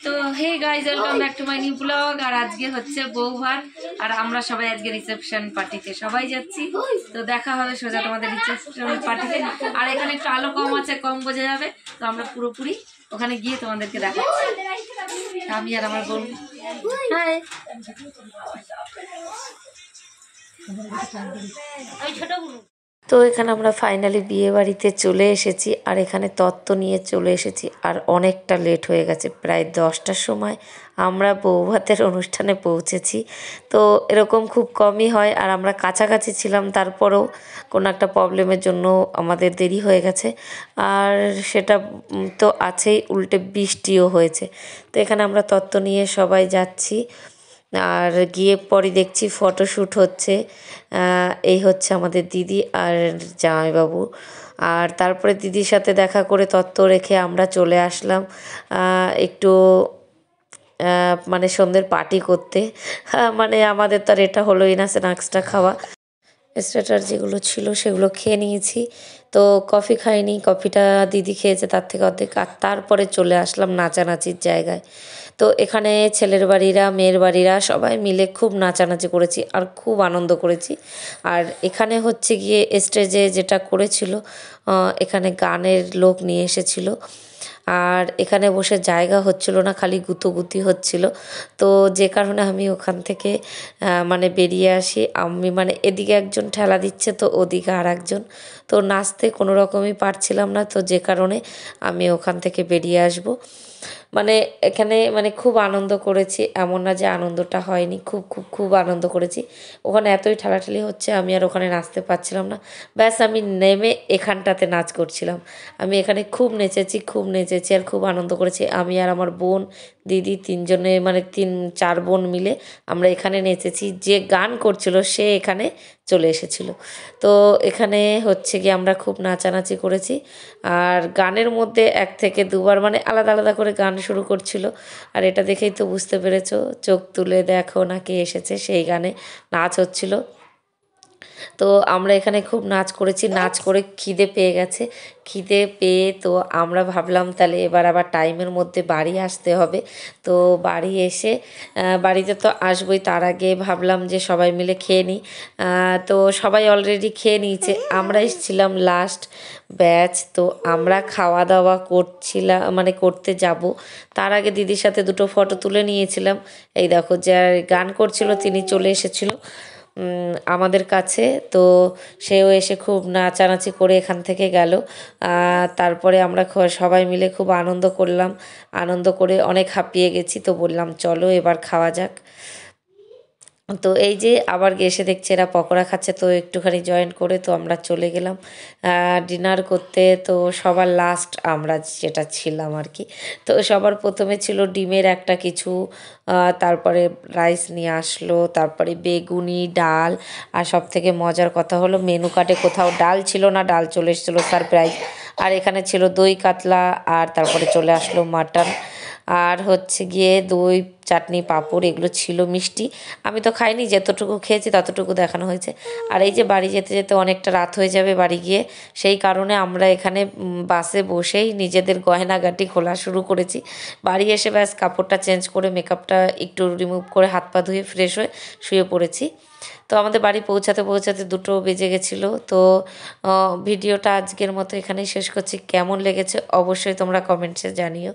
তো hey guys, welcome back to my new blog. আর আজকে হচ্ছে বৌভাত, আর আমরা সবাই আজকে রিসেপশন পার্টিতে সবাই যাচ্ছি। তো দেখা হবে সোজা তোমাদের রিসেপশন পার্টিতে। আর এখানে একটু আলো কম আছে, কম বোঝা যাবে, তো আমরা পুরোপুরি ওখানে গিয়ে তোমাদেরকে দেখাচ্ছি। আমি আর আমার বোন। হাই, আমি ছোট বোন। তো এখানে আমরা ফাইনালি বিয়ে বাড়িতে চলে এসেছি, আর এখানে তত্ত্ব নিয়ে চলে এসেছি। আর অনেকটা লেট হয়ে গেছে, প্রায় 10টার সময় আমরা বৌভাতের অনুষ্ঠানে পৌঁছেছি। তো এরকম খুব কমই হয়, আর আমরা কাছাকাছি ছিলাম, তারপরেও কোনো একটা প্রবলেমের জন্য আমাদের দেরি হয়ে গেছে। আর সেটা তো আছেই, উল্টে বৃষ্টিও হয়েছে। তো এখানে আমরা তত্ত্ব নিয়ে সবাই যাচ্ছি, আর গিয়ে পরে দেখছি ফটোশ্যুট হচ্ছে। এই হচ্ছে আমাদের দিদি আর জামাইবাবু। আর তারপরে দিদির সাথে দেখা করে তত্ত্ব রেখে আমরা চলে আসলাম একটু মানে সন্ধ্যের পার্টি করতে। মানে আমাদের তো আর এটা হলোই না, স্ন্যাক্সটা খাওয়া। স্টার্টার যেগুলো ছিল সেগুলো খেয়ে নিয়েছি। তো কফি খাইনি, কফিটা দিদি খেয়েছে তার থেকে অর্ধেক। আর তারপরে চলে আসলাম নাচানাচির জায়গায়। তো এখানে ছেলের বাড়িরা, মেয়ের বাড়িরা সবাই মিলে খুব নাচানাচি করেছি আর খুব আনন্দ করেছি। আর এখানে হচ্ছে গিয়ে স্টেজে যেটা করেছিল, এখানে গানের লোক নিয়ে এসেছিল। আর এখানে বসে জায়গা হচ্ছিল না, খালি গুতোগুতি হচ্ছিল। তো যে কারণে আমি ওখান থেকে মানে বেরিয়ে আসি। আমি মানে এদিকে একজন ঠেলা দিচ্ছে, তো ওদিকে আর একজন। তো নাচতে কোনো রকমই পারছিলাম না, তো যে কারণে আমি ওখান থেকে বেরিয়ে আসব। মানে এখানে মানে খুব আনন্দ করেছি, এমন না যে আনন্দটা হয়নি। খুব খুব খুব আনন্দ করেছি। ওখানে এতই ঠেলাঠেলি হচ্ছে, আমি আর ওখানে নাচতে পারছিলাম না। ব্যাস আমি নেমে এখানটাতে নাচ করছিলাম। আমি এখানে খুব নেচেছি, খুব নেচেছি আর খুব আনন্দ করেছি। আমি আর আমার বোন, দিদি, তিনজনে মানে 3-4 বোন মিলে আমরা এখানে নেচেছি। যে গান করছিল সে এখানে চলে এসেছিল। তো এখানে হচ্ছে গিয়ে আমরা খুব নাচানাচি করেছি। আর গানের মধ্যে 1 থেকে 2বার মানে আলাদা আলাদা করে গান শুরু করছিল। আর এটা দেখেই তো বুঝতে পেরেছো, চোখ তুলে দেখো না কে এসেছে, সেই গানে নাচ হচ্ছিল। তো আমরা এখানে খুব নাচ করেছি। নাচ করে খিদে পেয়ে গেছে। খিদে পেয়ে তো আমরা ভাবলাম তাহলে এবার আবার টাইমের মধ্যে বাড়ি আসতে হবে। তো বাড়ি এসে বাড়িতে তো আসবোই, তার আগে ভাবলাম যে সবাই মিলে খেয়ে নিই। তো সবাই অলরেডি খেয়ে নিয়েছে, আমরাই ছিলাম লাস্ট ব্যাচ। তো আমরা খাওয়া দাওয়া করছিলাম, মানে করতে যাব। তার আগে দিদির সাথে 2টো ফটো তুলে নিয়েছিলাম। এই দেখো, যে গান করছিল তিনি চলে এসেছিল আমাদের কাছে। তো সেও এসে খুব নাচানাচি করে এখান থেকে গেল। তারপরে আমরা সবাই মিলে খুব আনন্দ করলাম। আনন্দ করে অনেক হাঁপিয়ে গেছি, তো বললাম চলো এবার খাওয়া যাক। তো এই যে আবার এসে দেখছি এরা পকোড়া খাচ্ছে, তো একটুখানি জয়েন করে তো আমরা চলে গেলাম ডিনার করতে। তো সবার লাস্ট আমরা যেটা ছিলাম আর কি। তো সবার প্রথমে ছিল ডিমের একটা কিছু, তারপরে রাইস নিয়ে আসলো, তারপরে বেগুনি, ডাল। আর সব থেকে মজার কথা হলো মেনু কার্ডে কোথাও ডাল ছিল না, ডাল চলে এসেছিলো সারপ্রাইজ। আর এখানে ছিল দই কাতলা, আর তারপরে চলে আসলো মাটন। আর হচ্ছে গিয়ে দই, চাটনি, পাঁপড়, এগুলো ছিল। মিষ্টি আমি তো খাইনি, যতটুকু খেয়েছি ততটুকু দেখানো হয়েছে। আর এই যে বাড়ি যেতে যেতে অনেকটা রাত হয়ে যাবে বাড়ি গিয়ে, সেই কারণে আমরা এখানে বাসে বসেই নিজেদের গয়নাগাটি খোলা শুরু করেছি। বাড়ি এসে ব্যাস কাপড়টা চেঞ্জ করে, মেকআপটা একটু রিমুভ করে, হাত পা ধুয়ে ফ্রেশ হয়ে শুয়ে পড়েছি। তো আমাদের বাড়ি পৌঁছাতে পৌঁছাতে 2টো বেজে গেছিলো। তো ভিডিওটা আজকের মতো এখানেই শেষ করছি। কেমন লেগেছে অবশ্যই তোমরা কমেন্টসে জানিও।